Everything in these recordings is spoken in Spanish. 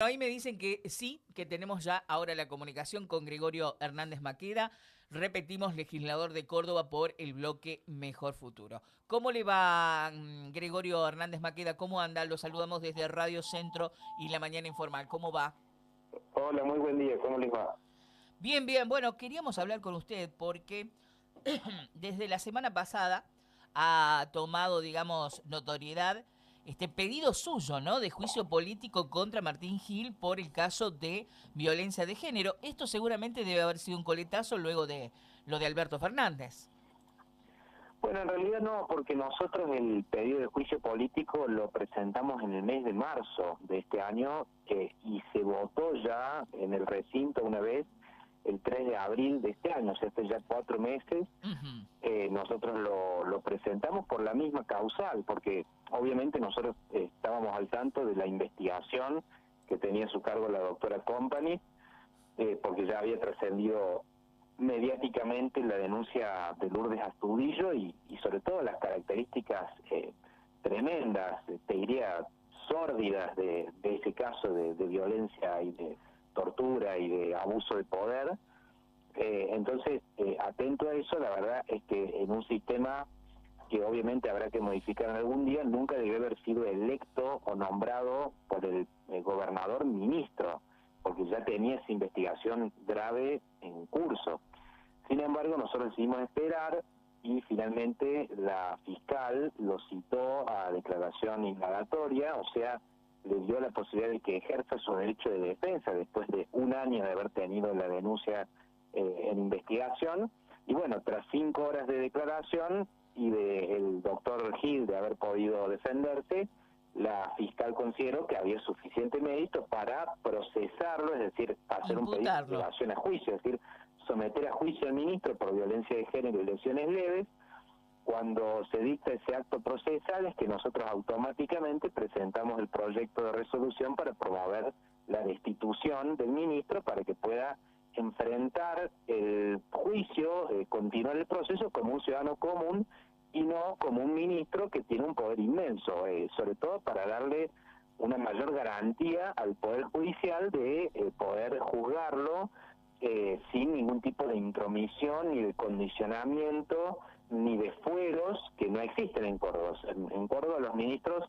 Ahí me dicen que sí, que tenemos ya ahora la comunicación con Gregorio Hernández Maqueda. Repetimos, legislador de Córdoba por el bloque Mejor Futuro. ¿Cómo le va, Gregorio Hernández Maqueda? ¿Cómo anda? Lo saludamos desde Radio Centro y La Mañana Informal. ¿Cómo va? Hola, muy buen día, ¿cómo les va? Bien, bien. Bueno, queríamos hablar con usted porque desde la semana pasada ha tomado, digamos, notoriedad este pedido suyo, ¿no? De juicio político contra Martín Gil por el caso de violencia de género. Esto seguramente debe haber sido un coletazo luego de lo de Alberto Fernández. Bueno, en realidad no, porque nosotros el pedido de juicio político lo presentamos en el mes de marzo de este año y se votó ya en el recinto una vez el 3 de abril de este año, o sea, hace ya 4 meses. Ujú. Nosotros lo presentamos por la misma causal, porque obviamente nosotros estábamos al tanto de la investigación que tenía a su cargo la doctora Company, porque ya había trascendido mediáticamente la denuncia de Lourdes Astudillo y sobre todo las características tremendas, te diría sórdidas de ese caso de violencia y de tortura y de abuso de poder. Entonces, atento a eso, la verdad es que en un sistema que obviamente habrá que modificar en algún día, nunca debe haber sido electo o nombrado por el gobernador ministro, porque ya tenía esa investigación grave en curso. Sin embargo, nosotros decidimos esperar y finalmente la fiscal lo citó a declaración indagatoria, o sea, le dio la posibilidad de que ejerza su derecho de defensa después de un año de haber tenido la denuncia en investigación. Y bueno, tras 5 horas de declaración y del doctor Gil de haber podido defenderse, la fiscal consideró que había suficiente mérito para procesarlo, es decir, hacer un pedido de Imputarlo. elevación a juicio, es decir, someter a juicio al ministro por violencia de género y lesiones leves. Cuando se dicta ese acto procesal es que nosotros automáticamente presentamos el proyecto de resolución para promover la destitución del ministro para que pueda enfrentar el juicio, continuar el proceso como un ciudadano común y no como un ministro que tiene un poder inmenso, sobre todo para darle una mayor garantía al Poder Judicial de poder juzgarlo sin ningún tipo de intromisión ni de condicionamiento ni de fueros que no existen en Córdoba. En Córdoba los ministros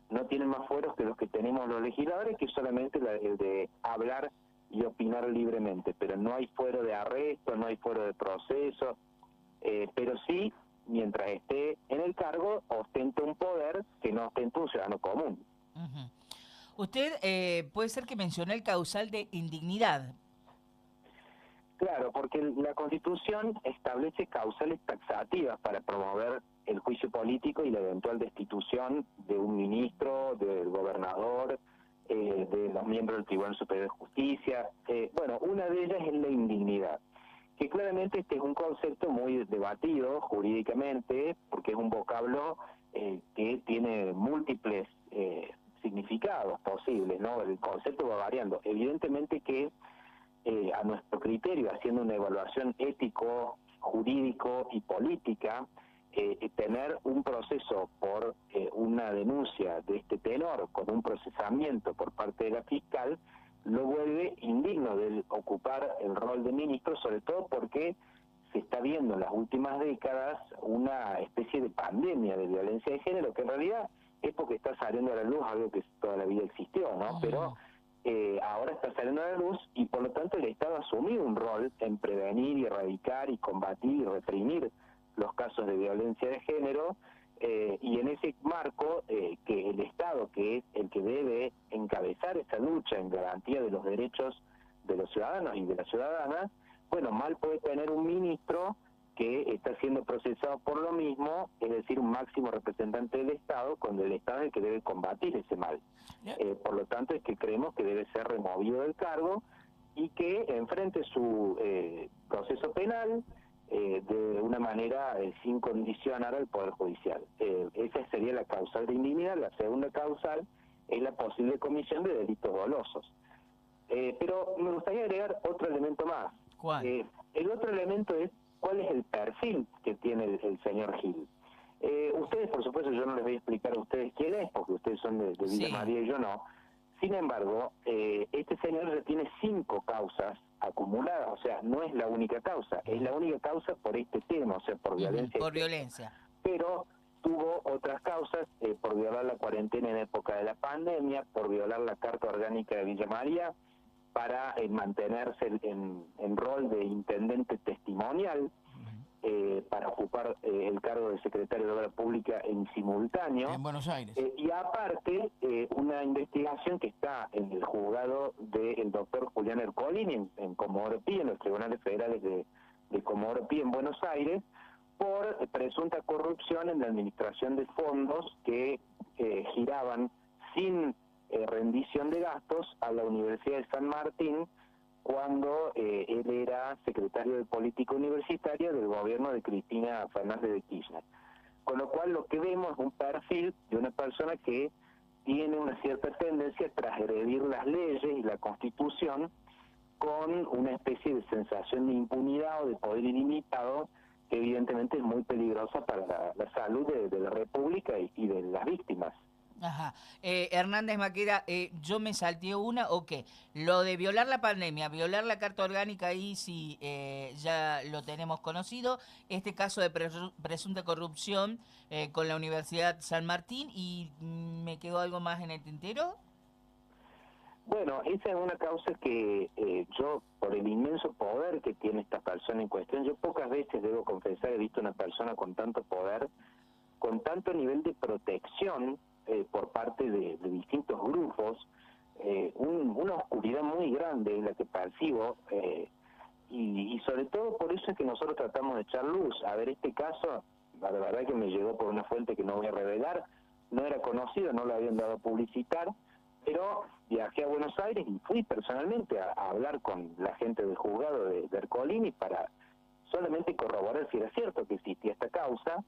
no tienen más fueros que los que tenemos los legisladores, que es solamente el de hablar y opinar libremente, pero no hay fuero de arresto, no hay fuero de proceso, pero sí, mientras esté en el cargo, ostenta un poder que no ostenta un ciudadano común. Ujú. Usted puede ser que mencionó el causal de indignidad. Claro, porque la Constitución establece causales taxativas para promover el juicio político y la eventual destitución de un ministro, del gobernador, de los miembros del Tribunal Superior de Justicia. Bueno, una de ellas es la indignidad, que claramente este es un concepto muy debatido jurídicamente, porque es un vocablo que tiene múltiples significados posibles, ¿no? El concepto va variando. Evidentemente que a nuestro criterio, haciendo una evaluación ético, jurídico y política, tener un proceso por una denuncia de este tenor con un procesamiento por parte de la fiscal lo vuelve indigno de ocupar el rol de ministro, sobre todo porque se está viendo en las últimas décadas una especie de pandemia de violencia de género que en realidad es porque está saliendo a la luz algo que toda la vida existió, ¿no? Pero Ujú. ahora está saliendo a la luz y por lo tanto el Estado ha asumido un rol en prevenir y erradicar y combatir y reprimir los casos de violencia de género, y en ese marco que el Estado, que es el que debe encabezar esa lucha en garantía de los derechos de los ciudadanos y de las ciudadanas, bueno, mal puede tener un ministro que está siendo procesado por lo mismo, es decir, un máximo representante del Estado, cuando el Estado es el que debe combatir ese mal. Por lo tanto, es que creemos que debe ser removido del cargo y que enfrente su proceso penal de una manera sin condicionar al Poder Judicial. Esa sería la causal de indignidad. La segunda causal es la posible comisión de delitos dolosos. Pero me gustaría agregar otro elemento más. ¿Cuál? El otro elemento es cuál es el perfil que tiene el señor Gil. Ustedes, por supuesto, yo no les voy a explicar a ustedes quién es, porque ustedes son de Villa Sí. María y yo no. Sí Sin embargo, este señor ya tiene 5 causas acumuladas, o sea, no es la única causa, es la única causa por este tema, o sea, por violencia. Por violencia. Pero tuvo otras causas por violar la cuarentena en época de la pandemia, por violar la Carta Orgánica de Villa María, para mantenerse en rol de intendente testimonial, para ocupar el cargo de secretario de Obra Pública en simultáneo. En Buenos Aires. Y aparte, una investigación que está en el juzgado del doctor Julián Ercolini en Comodoro Pi, en los tribunales federales de Comodoro Pi en Buenos Aires, por presunta corrupción en la administración de fondos que giraban sin rendición de gastos a la Universidad de San Martín, cuando él era secretario de Política Universitaria del gobierno de Cristina Fernández de Kirchner. Con lo cual lo que vemos es un perfil de una persona que tiene una cierta tendencia a transgredir las leyes y la Constitución con una especie de sensación de impunidad o de poder ilimitado, que evidentemente es muy peligrosa para la salud de la República y de las víctimas. Ajá. Hernández Maqueda, yo me salteé una, ok. Lo de violar la pandemia, violar la Carta Orgánica, ahí sí ya lo tenemos conocido. Este caso de presunta corrupción con la Universidad San Martín, y ¿me quedó algo más en el tintero? Bueno, esa es una causa que yo, por el inmenso poder que tiene esta persona en cuestión, yo pocas veces, debo confesar, he visto una persona con tanto poder, con tanto nivel de protección por parte de distintos grupos, una oscuridad muy grande en la que percibo, y sobre todo por eso es que nosotros tratamos de echar luz. A ver, este caso, la verdad que me llegó por una fuente que no voy a revelar, no era conocido, no lo habían dado a publicitar, pero viajé a Buenos Aires y fui personalmente a hablar con la gente del juzgado de Ercolini para solamente corroborar si era cierto que existía esta causa,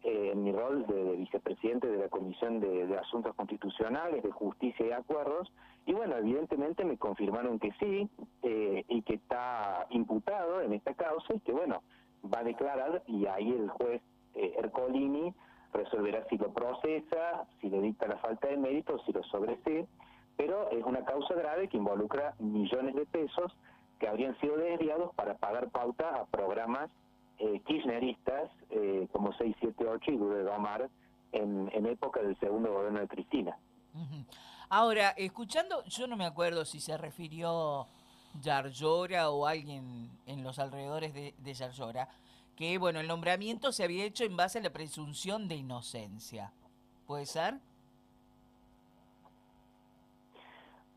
en mi rol de vicepresidente de la Comisión de Asuntos Constitucionales, de Justicia y Acuerdos, y bueno, evidentemente me confirmaron que sí, y que está imputado en esta causa, y que bueno, va a declarar, y ahí el juez Ercolini resolverá si lo procesa, si le dicta la falta de mérito, si lo sobresee, pero es una causa grave que involucra millones de pesos que habrían sido desviados para pagar pauta a programas kirchneristas como 678 y Duro de Omar en época del segundo gobierno de Cristina. Ahora, escuchando, yo no me acuerdo si se refirió Yarlora o alguien en los alrededores de Yarlora, que bueno, el nombramiento se había hecho en base a la presunción de inocencia. ¿Puede ser?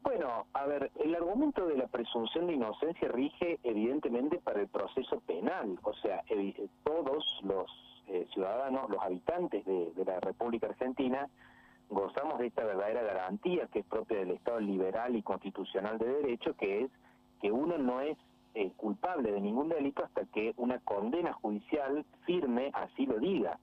Bueno, a ver, el argumento de la presunción de inocencia rige evidentemente para el proceso penal, o sea, todos los ciudadanos, los habitantes de la República Argentina, gozamos de esta verdadera garantía que es propia del Estado liberal y constitucional de derecho, que es que uno no es culpable de ningún delito hasta que una condena judicial firme así lo diga.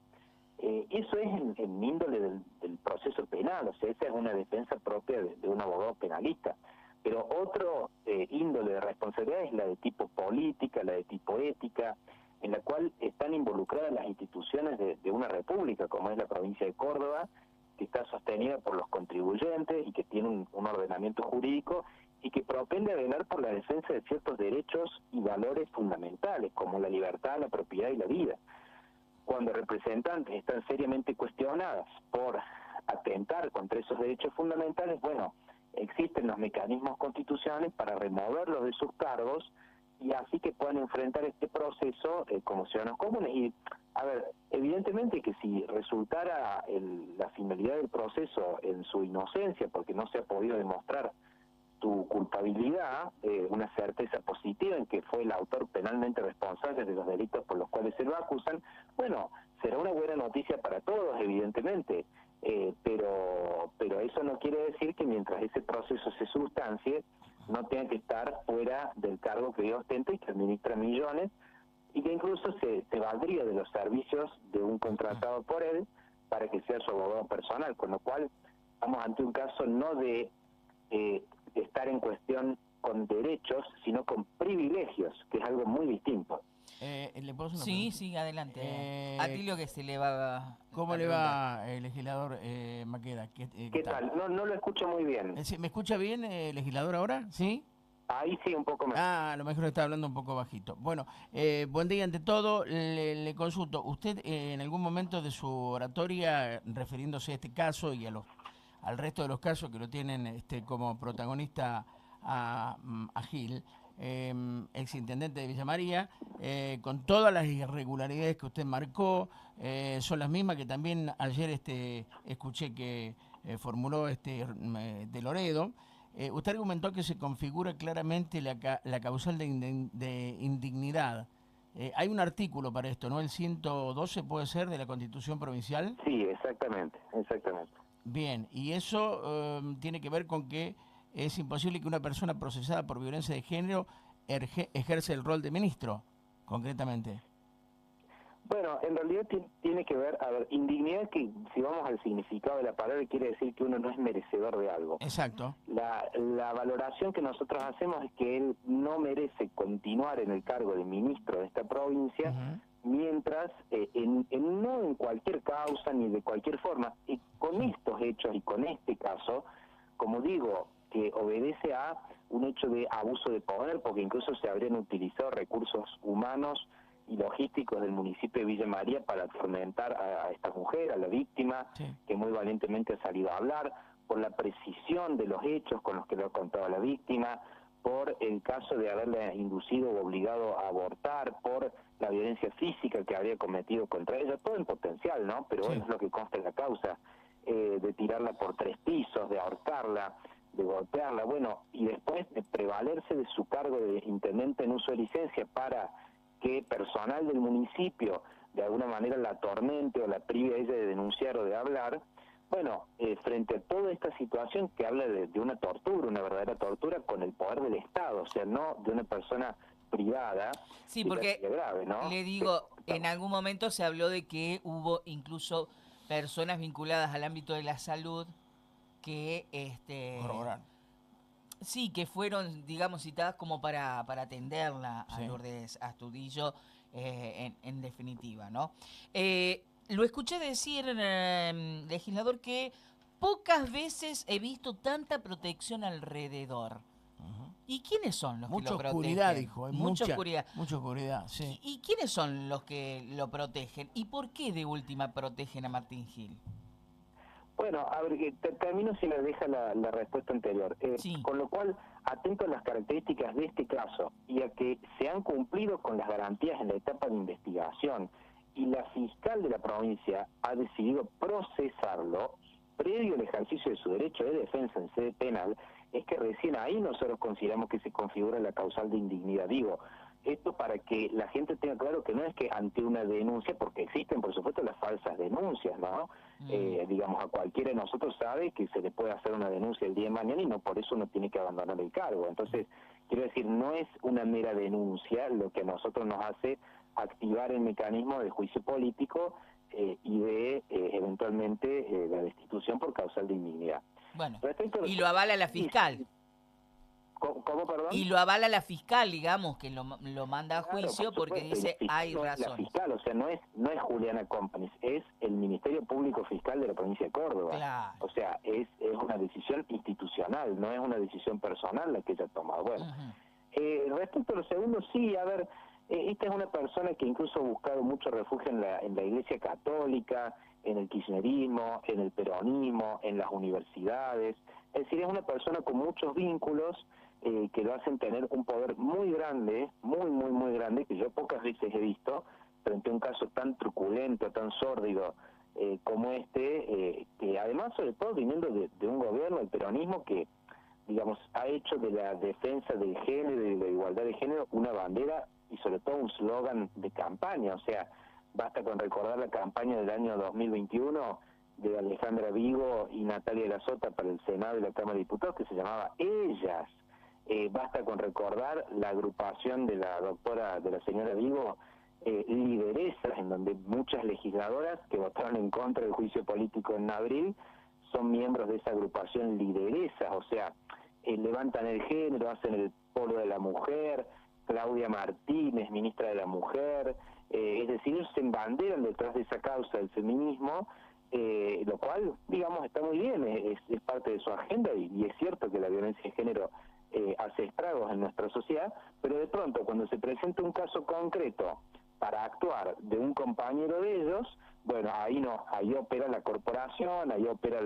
Eso es en índole del proceso penal, o sea, esa es una defensa propia de un abogado penalista. Pero otro índole de responsabilidad es la de tipo política, la de tipo ética, en la cual están involucradas las instituciones de una república, como es la provincia de Córdoba, que está sostenida por los contribuyentes y que tiene un ordenamiento jurídico y que propende a velar por la defensa de ciertos derechos y valores fundamentales, como la libertad, la propiedad y la vida. Cuando representantes están seriamente cuestionadas por atentar contra esos derechos fundamentales, bueno, existen los mecanismos constitucionales para removerlos de sus cargos y así que puedan enfrentar este proceso como ciudadanos comunes. Y, a ver, evidentemente que si resultara la finalidad del proceso en su inocencia, porque no se ha podido demostrar tu culpabilidad, una certeza positiva en que fue el autor penalmente responsable de los delitos por los cuales se lo acusan, bueno, será una buena noticia para todos, evidentemente, pero eso no quiere decir que mientras ese proceso se sustancie, no tenga que estar fuera del cargo que ostenta y que administra millones, y que incluso se valdría de los servicios de un contratado por él para que sea su abogado personal, con lo cual estamos ante un caso no de estar en cuestión con derechos, sino con privilegios, que es algo muy distinto. ¿Le ¿puedo hacer una Sí, pregunta? sí, adelante. Atilio, que se le va ¿Cómo a le preguntar. va, legislador Maqueda? ¿Qué tal? No, no lo escucho muy bien. ¿Me escucha bien, legislador, ahora? ¿Sí? Ahí sí, un poco mejor. Ah, a lo mejor está hablando un poco bajito. Bueno, buen día ante todo. Le consulto, ¿usted en algún momento de su oratoria, refiriéndose a este caso y al resto de los casos que lo tienen como protagonista a Gil, exintendente de Villa María, con todas las irregularidades que usted marcó, son las mismas que también ayer escuché que formuló de Loredo? Usted argumentó que se configura claramente la causal de indignidad. Hay un artículo para esto, ¿no? El 112 puede ser de la Constitución Provincial. Sí, exactamente, exactamente. Bien, y eso tiene que ver con que es imposible que una persona procesada por violencia de género ejerce el rol de ministro, concretamente. Bueno, en realidad tiene que ver, a ver, indignidad, que si vamos al significado de la palabra, quiere decir que uno no es merecedor de algo. Exacto. La valoración que nosotros hacemos es que él no merece continuar en el cargo de ministro de esta provincia, mientras, no en cualquier causa ni de cualquier forma, y con estos hechos y con este caso, como digo, que obedece a un hecho de abuso de poder, porque incluso se habrían utilizado recursos humanos y logísticos del municipio de Villa María para atormentar a esta mujer, a la víctima, que muy valientemente ha salido a hablar, por la precisión de los hechos con los que lo ha contado la víctima, por el caso de haberle inducido o obligado a abortar, por la violencia física que habría cometido contra ella, todo en potencial, ¿no? Pero bueno, es lo que consta en la causa, de tirarla por 3 pisos, de ahorcarla, de golpearla, bueno, y después de prevalerse de su cargo de intendente en uso de licencia para que personal del municipio de alguna manera la atormente o la prive a ella de denunciar o de hablar. Bueno, frente a toda esta situación que habla de una tortura, una verdadera tortura con el poder del Estado, o sea, no de una persona privada. Sí, porque grave, ¿no? le digo, en algún momento se habló de que hubo incluso personas vinculadas al ámbito de la salud que Corroborar. sí, que fueron, digamos, citadas como para atenderla a Lourdes Astudillo, en definitiva, ¿no? Lo escuché decir, legislador, que pocas veces he visto tanta protección alrededor. ¿Y quiénes son los que lo protegen? Mucha oscuridad, dijo. Hay mucha oscuridad. Mucha oscuridad, sí. ¿Y quiénes son los que lo protegen? ¿Y por qué de última protegen a Martín Gil? Bueno, a ver, termino si me deja la respuesta anterior. Con lo cual, atento a las características de este caso y a que se han cumplido con las garantías en la etapa de investigación y la fiscal de la provincia ha decidido procesarlo previo al ejercicio de su derecho de defensa en sede penal, es que recién ahí nosotros consideramos que se configura la causal de indignidad. Digo, esto para que la gente tenga claro que no es que ante una denuncia, porque existen por supuesto las falsas denuncias, ¿no? Digamos, a cualquiera de nosotros sabe que se le puede hacer una denuncia el día de mañana y no por eso uno tiene que abandonar el cargo. Entonces, quiero decir, no es una mera denuncia lo que a nosotros nos hace activar el mecanismo del juicio político y de eventualmente la destitución por causal de indignidad. Bueno, y lo avala la fiscal. ¿Cómo, perdón? Y lo avala la fiscal, digamos, que lo manda a juicio, por porque dice hay razón. La fiscal, o sea, no es Juliana Companies, es el Ministerio Público Fiscal de la provincia de Córdoba. Claro. O sea, es una decisión institucional, no es una decisión personal la que ella ha tomado. Bueno, respecto a lo segundo, sí, a ver, esta es una persona que incluso ha buscado mucho refugio en la Iglesia Católica, en el kirchnerismo, en el peronismo, en las universidades. Es decir, es una persona con muchos vínculos que lo hacen tener un poder muy grande, muy grande, que yo pocas veces he visto, frente a un caso tan truculento, tan sórdido como este, que además, sobre todo, viniendo de un gobierno, el peronismo, que, digamos, ha hecho de la defensa del género y de la igualdad de género una bandera y sobre todo un slogan de campaña. O sea, basta con recordar la campaña del año 2021 de Alejandra Vigo y Natalia Lazota para el Senado y la Cámara de Diputados, que se llamaba Ellas. Basta con recordar la agrupación de la señora Vigo, Lideresas, en donde muchas legisladoras que votaron en contra del juicio político en abril son miembros de esa agrupación Lideresas. O sea, levantan el género, hacen el polo de la mujer. Claudia Martínez, ministra de la Mujer, es decir, ellos se embanderan detrás de esa causa del feminismo, lo cual, digamos, está muy bien, es parte de su agenda y es cierto que la violencia de género hace estragos en nuestra sociedad, pero de pronto cuando se presenta un caso concreto para actuar de un compañero de ellos, bueno, ahí no, ahí opera la corporación, ahí opera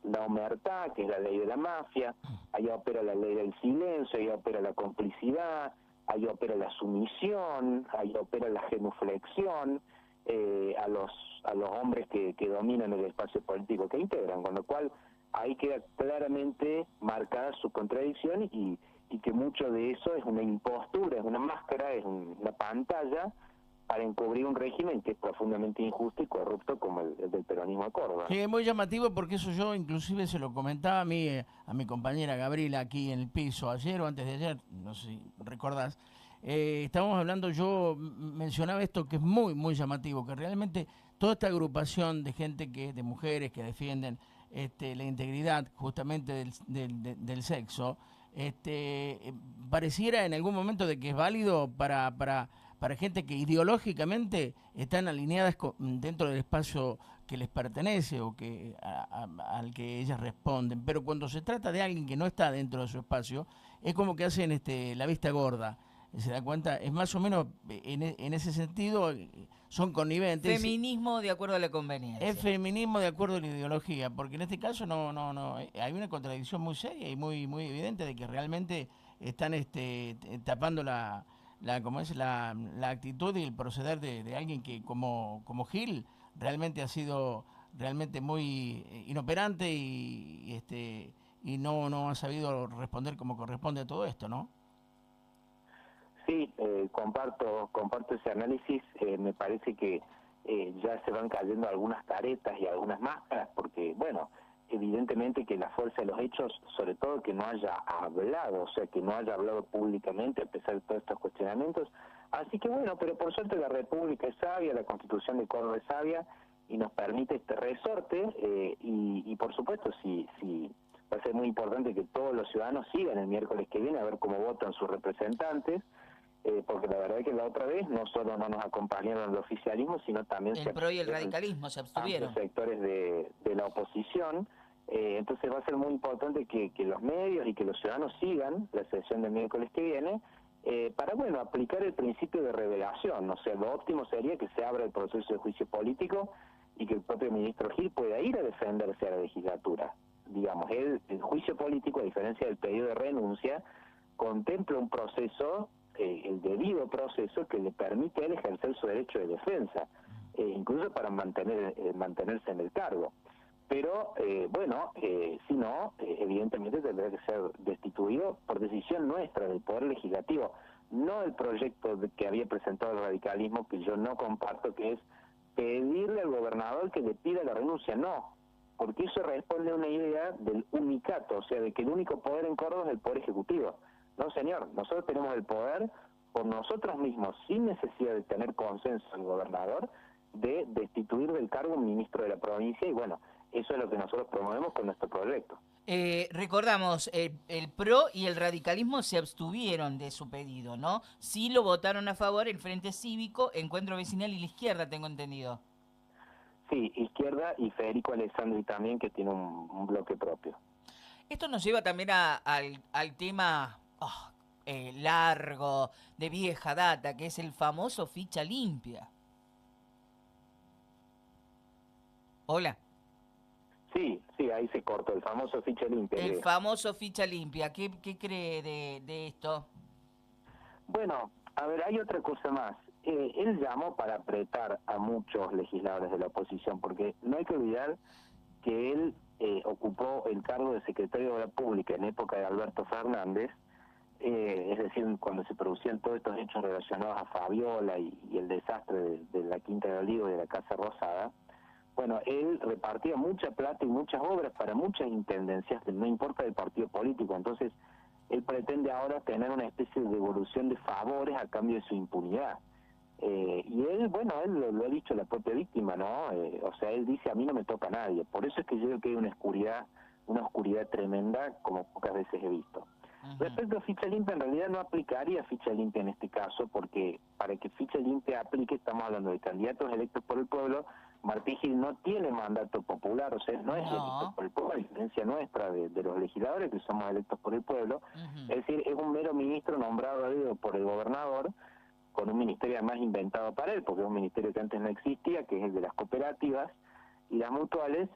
la omertá, que es la ley de la mafia, ahí opera la ley del silencio, ahí opera la complicidad, ahí opera la sumisión, ahí opera la genuflexión a los hombres que dominan el espacio político que integran, con lo cual ahí queda claramente marcada su contradicción y que mucho de eso es una impostura, es una máscara, es una pantalla para encubrir un régimen que es profundamente injusto y corrupto como el del peronismo de Córdoba. Sí, es muy llamativo porque eso yo inclusive se lo comentaba a mi compañera Gabriela aquí en el piso ayer o antes de ayer, no sé si recordás. Estábamos hablando, yo mencionaba esto que es muy, muy llamativo, que realmente toda esta agrupación de gente, de mujeres que defienden la integridad justamente del sexo, pareciera en algún momento de que es válido para gente que ideológicamente están alineadas dentro del espacio que les pertenece o que al que ellas responden, pero cuando se trata de alguien que no está dentro de su espacio, es como que hacen la vista gorda. ¿Se da cuenta? Es más o menos en ese sentido, son conniventes. Feminismo de acuerdo a la conveniencia. Es feminismo de acuerdo a la ideología, porque en este caso no hay una contradicción muy seria y muy evidente de que realmente están tapando como es la actitud y el proceder de alguien que como Gil realmente ha sido realmente muy inoperante y no ha sabido responder como corresponde a todo esto, ¿no? Sí, comparto ese análisis. Me parece que ya se van cayendo algunas caretas y algunas máscaras, porque, bueno, evidentemente que la fuerza de los hechos, sobre todo que no haya hablado, o sea, que no haya hablado públicamente a pesar de todos estos cuestionamientos. Así que, bueno, pero por suerte la República es sabia, la Constitución de Córdoba es sabia y nos permite este resorte y por supuesto, si va a ser muy importante que todos los ciudadanos sigan el miércoles que viene a ver cómo votan sus representantes, porque la verdad es que la otra vez no solo no nos acompañaron el oficialismo, sino también el PRO y el radicalismo se abstuvieron. Amplios sectores de la oposición. Entonces va a ser muy importante que los medios y que los ciudadanos sigan la sesión del miércoles que viene para, bueno, aplicar el principio de revelación. O sea, lo óptimo sería que se abra el proceso de juicio político y que el propio ministro Gil pueda ir a defenderse a la legislatura. Digamos, el juicio político, a diferencia del pedido de renuncia, contempla un proceso, el debido proceso que le permite a él ejercer su derecho de defensa, incluso para mantenerse en el cargo. Pero, si no, evidentemente tendrá que ser destituido por decisión nuestra, del Poder Legislativo, no el proyecto que había presentado el radicalismo, que yo no comparto, que es pedirle al gobernador que le pida la renuncia. No, porque eso responde a una idea del unicato, o sea, de que el único poder en Córdoba es el Poder Ejecutivo. No, señor, nosotros tenemos el poder por nosotros mismos, sin necesidad de tener consenso del gobernador, de destituir del cargo un ministro de la provincia, y bueno, eso es lo que nosotros promovemos con nuestro proyecto. Recordamos, el PRO y el radicalismo se abstuvieron de su pedido, ¿no? Sí lo votaron a favor el Frente Cívico, Encuentro Vecinal y la Izquierda, tengo entendido. Sí, Izquierda y Federico Alessandri también, que tiene un bloque propio. Esto nos lleva también al tema largo, de vieja data, que es el famoso ficha limpia. Hola. Sí, ahí se cortó, el famoso ficha limpia. El famoso ficha limpia. ¿Qué cree de esto? Bueno, a ver, hay otra cosa más. Él llamó para apretar a muchos legisladores de la oposición, porque no hay que olvidar que él ocupó el cargo de secretario de la Pública en época de Alberto Fernández, es decir, cuando se producían todos estos hechos relacionados a Fabiola y el desastre de la Quinta de Olivo y de la Casa Rosada. Bueno, él repartía mucha plata y muchas obras para muchas intendencias, no importa del partido político. Entonces, él pretende ahora tener una especie de devolución de favores a cambio de su impunidad. Y él, bueno, él lo ha dicho la propia víctima, ¿no? O sea, él dice, a mí no me toca a nadie. Por eso es que yo creo que hay una oscuridad tremenda como pocas veces he visto. Respecto a ficha limpia, en realidad no aplicaría ficha limpia en este caso, porque para que ficha limpia aplique, estamos hablando de candidatos electos por el pueblo. Martín Gil no tiene mandato popular, o sea, no es electo por el pueblo, a diferencia nuestra de los legisladores que somos electos por el pueblo. Es decir, es un mero ministro nombrado a dedo por el gobernador, con un ministerio además inventado para él, porque es un ministerio que antes no existía, que es el de las cooperativas y las mutuales,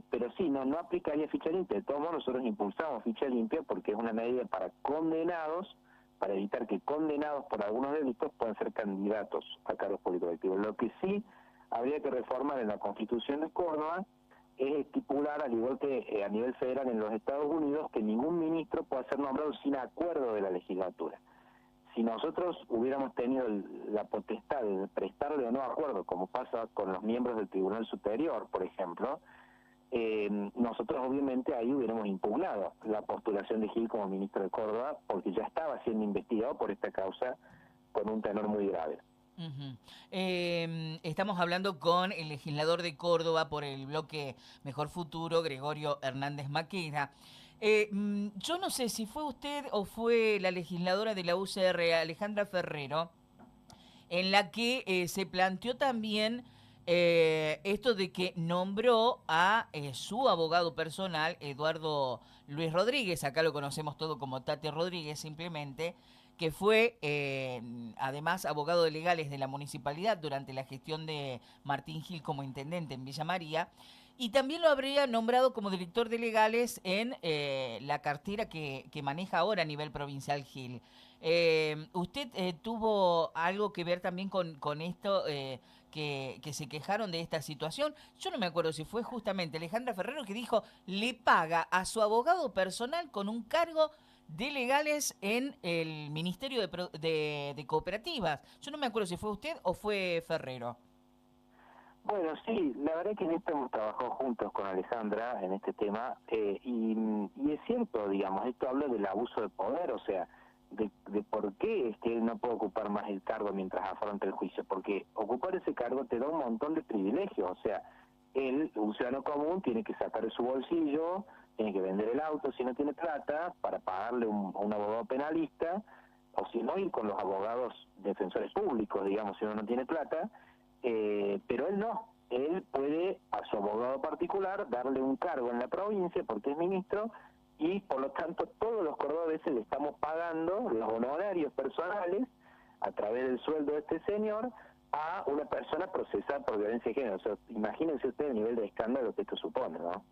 pero sí, no aplicaría ficha limpia. De todos modos, nosotros impulsamos ficha limpia porque es una medida para condenados, para evitar que condenados por algunos delitos puedan ser candidatos a cargos políticos electivos. Lo que sí habría que reformar en la Constitución de Córdoba es estipular, al igual que a nivel federal en los Estados Unidos, que ningún ministro pueda ser nombrado sin acuerdo de la legislatura. Si nosotros hubiéramos tenido la potestad de prestarle o no acuerdo, como pasa con los miembros del Tribunal Superior, por ejemplo, nosotros obviamente ahí hubiéramos impugnado la postulación de Gil como ministro de Córdoba, porque ya estaba siendo investigado por esta causa con un tenor muy grave. Estamos hablando con el legislador de Córdoba por el bloque Mejor Futuro, Gregorio Hernández Maqueda. Yo no sé si fue usted o fue la legisladora de la UCR, Alejandra Ferrero, en la que se planteó también esto de que nombró a su abogado personal, Eduardo Luis Rodríguez, acá lo conocemos todo como Tate Rodríguez simplemente, que fue además abogado de legales de la municipalidad durante la gestión de Martín Gil como intendente en Villa María, y también lo habría nombrado como director de legales en la cartera que maneja ahora a nivel provincial Gil. ¿Usted tuvo algo que ver también con esto, que se quejaron de esta situación? Yo no me acuerdo si fue justamente Alejandra Ferrero que dijo, le paga a su abogado personal con un cargo de legales en el Ministerio de Cooperativas. Yo no me acuerdo si fue usted o fue Ferrero. Bueno, sí, la verdad es que en esto hemos trabajado juntos con Alejandra en este tema, y es cierto, digamos, esto habla del abuso de poder, o sea, de por qué es que él no puede ocupar más el cargo mientras afronta el juicio, porque ocupar ese cargo te da un montón de privilegios, o sea, él, un ciudadano común, tiene que sacar de su bolsillo, tiene que vender el auto si no tiene plata, para pagarle a un abogado penalista, o si no, ir con los abogados defensores públicos, digamos, si uno no tiene plata. Pero él no, él puede a su abogado particular darle un cargo en la provincia porque es ministro, y por lo tanto todos los cordobeses le estamos pagando los honorarios personales a través del sueldo de este señor a una persona procesada por violencia de género. O sea, imagínense ustedes el nivel de escándalo que esto supone, ¿no?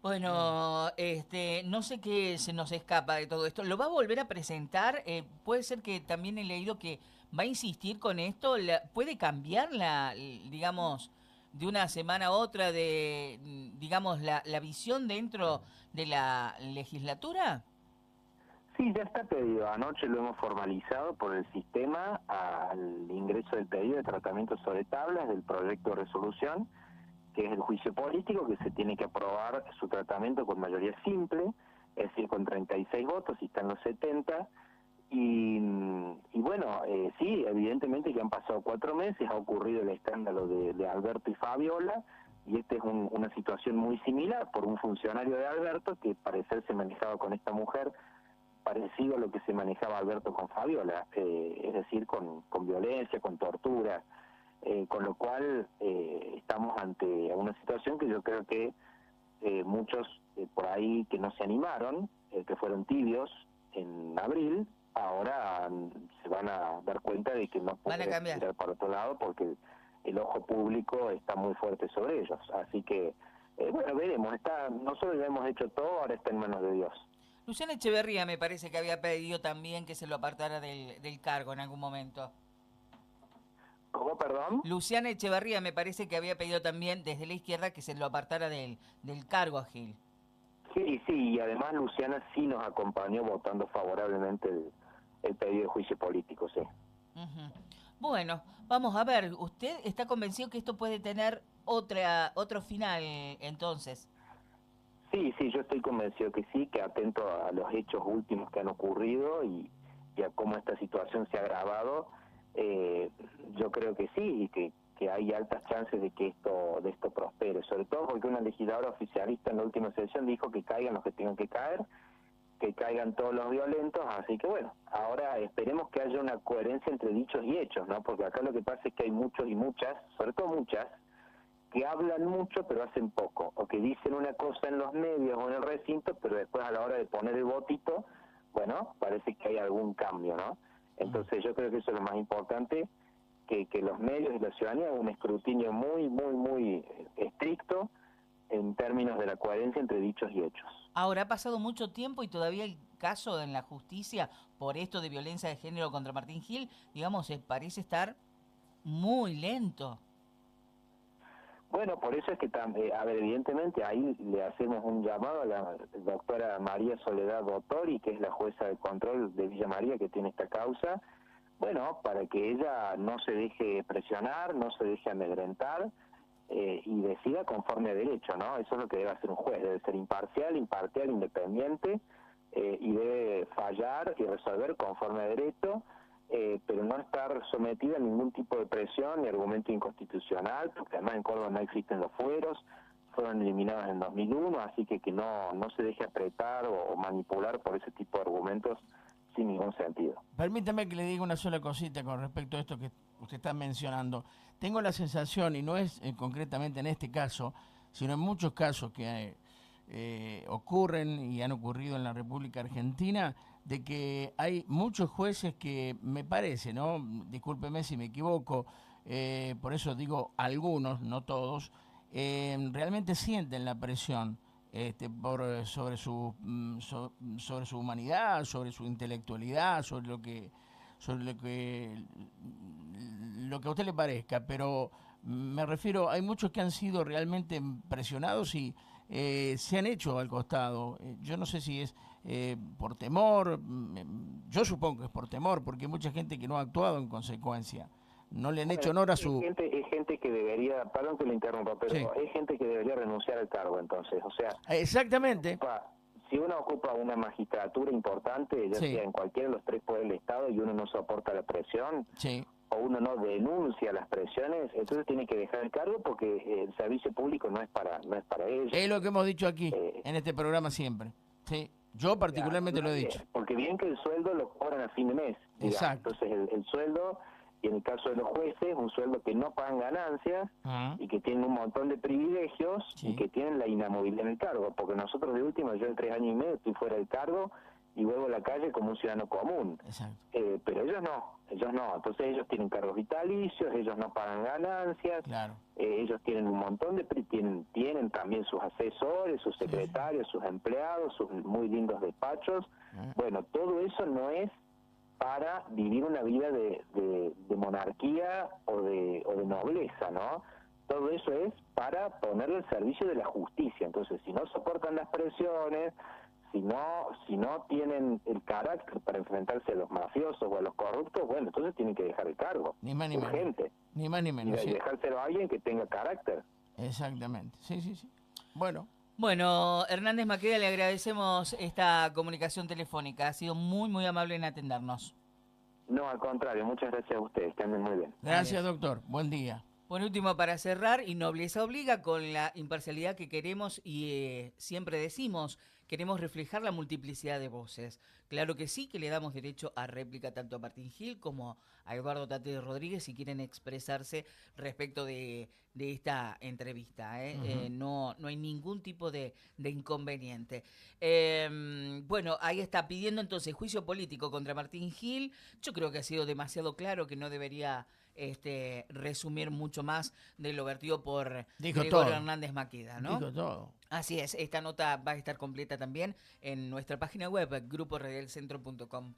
Bueno, no sé qué se nos escapa de todo esto. ¿Lo va a volver a presentar? Puede ser que también he leído que va a insistir con esto. ¿Puede cambiar digamos, de una semana a otra, digamos, la visión dentro de la legislatura? Sí, ya está pedido. Anoche lo hemos formalizado por el sistema al ingreso del pedido de tratamiento sobre tablas del proyecto de resolución, que es el juicio político, que se tiene que aprobar su tratamiento con mayoría simple, es decir, con 36 votos, y están los 70, y bueno, sí, evidentemente que han pasado 4 meses, ha ocurrido el escándalo de Alberto y Fabiola, y esta es una situación muy similar por un funcionario de Alberto que parecer se manejaba con esta mujer parecido a lo que se manejaba Alberto con Fabiola, es decir, con violencia, con tortura. Con lo cual estamos ante una situación que yo creo que muchos por ahí que no se animaron, que fueron tibios en abril, ahora se van a dar cuenta de que no pueden mirar para otro lado porque el ojo público está muy fuerte sobre ellos. Así que, bueno, veremos. Nosotros ya hemos hecho todo, ahora está en manos de Dios. Luciana Echeverría me parece que había pedido también que se lo apartara del cargo en algún momento. ¿Cómo, perdón? Luciana Echeverría me parece que había pedido también desde la izquierda que se lo apartara del cargo a Gil. Sí, y además Luciana sí nos acompañó votando favorablemente el pedido de juicio político, sí. Bueno, vamos a ver, ¿usted está convencido que esto puede tener otro final entonces? Sí, yo estoy convencido que sí, que atento a los hechos últimos que han ocurrido y a cómo esta situación se ha agravado, yo creo que sí, y que hay altas chances de que esto prospere, sobre todo porque una legisladora oficialista en la última sesión dijo que caigan los que tengan que caer, que caigan todos los violentos, así que bueno, ahora esperemos que haya una coherencia entre dichos y hechos, ¿no? Porque acá lo que pasa es que hay muchos y muchas, sobre todo muchas, que hablan mucho pero hacen poco, o que dicen una cosa en los medios o en el recinto, pero después a la hora de poner el votito, bueno, parece que hay algún cambio, ¿no? Entonces yo creo que eso es lo más importante, que los medios y la ciudadanía hagan un escrutinio muy estricto en términos de la coherencia entre dichos y hechos. Ahora, ha pasado mucho tiempo y todavía el caso en la justicia por esto de violencia de género contra Martín Gil, digamos, parece estar muy lento. Bueno, por eso es que, a ver, evidentemente ahí le hacemos un llamado a la doctora María Soledad Bottori, que es la jueza de control de Villa María que tiene esta causa, bueno, para que ella no se deje presionar, no se deje amedrentar y decida conforme a derecho, ¿no? Eso es lo que debe hacer un juez, debe ser imparcial, independiente y debe fallar y resolver conforme a derecho, pero no estar sometida a ningún tipo de presión ni argumento inconstitucional, porque además en Córdoba no existen los fueros, fueron eliminados en 2001, así que no se deje apretar o manipular por ese tipo de argumentos sin ningún sentido. Permítame que le diga una sola cosita con respecto a esto que usted está mencionando. Tengo la sensación, y no es concretamente en este caso, sino en muchos casos que ocurren y han ocurrido en la República Argentina, de que hay muchos jueces que, me parece, ¿no? Discúlpeme si me equivoco, por eso digo algunos, no todos, realmente sienten la presión sobre su humanidad, sobre su intelectualidad, sobre lo que a usted le parezca, pero me refiero, hay muchos que han sido realmente presionados y se han hecho al costado. Yo no sé si es por temor, yo supongo que es por temor, porque hay mucha gente que no ha actuado en consecuencia. No le han hecho honor a su... Es gente que debería, perdón que le interrumpa, pero Sí. es gente que debería renunciar al cargo, entonces, o sea... Exactamente. Si uno ocupa una magistratura importante, ya Sí. sea en cualquiera de los tres poderes del Estado, y uno no soporta la presión, Sí. o uno no denuncia las presiones, entonces tiene que dejar el cargo porque el servicio público no es para ellos. Es lo que hemos dicho aquí, en este programa siempre. Sí. Yo particularmente lo he dicho. Porque bien que el sueldo lo cobran a fin de mes. Digamos. Exacto. Entonces el sueldo, y en el caso de los jueces, un sueldo que no pagan ganancias y que tienen un montón de privilegios y que tienen la inamovilidad en el cargo. Porque nosotros de último, yo en 3 años y medio estoy fuera del cargo y vuelvo a la calle como un ciudadano común. Exacto. Pero ellos no. Entonces ellos tienen cargos vitalicios, ellos no pagan ganancias, Claro. ellos tienen un montón de... Tienen también sus asesores, sus secretarios, sus empleados, sus muy lindos despachos. Bueno, todo eso no es para vivir una vida de monarquía o de nobleza, ¿no? Todo eso es para ponerle al servicio de la justicia. Entonces, si no soportan las presiones, si no tienen el carácter para enfrentarse a los mafiosos o a los corruptos, bueno, entonces tienen que dejar el cargo. Ni más ni menos. Urgente. Ni más ni menos. Y dejárselo a alguien que tenga carácter. Exactamente. Sí. Bueno. Bueno, Hernández Maqueda, le agradecemos esta comunicación telefónica. Ha sido muy amable en atendernos. No, al contrario, muchas gracias a ustedes, que anden muy bien. Gracias, doctor. Buen día. Por último, para cerrar, y nobleza obliga, con la imparcialidad que queremos y siempre decimos, queremos reflejar la multiplicidad de voces. Claro que sí, que le damos derecho a réplica tanto a Martín Gil como a Eduardo Tate Rodríguez si quieren expresarse respecto de esta entrevista. No hay ningún tipo de inconveniente. Bueno, ahí está pidiendo entonces juicio político contra Martín Gil. Yo creo que ha sido demasiado claro, que no debería resumir mucho más de lo vertido por Gregorio Hernández Maqueda, ¿no? Dijo todo. Así es, esta nota va a estar completa también en nuestra página web, gruporadialcentro.com.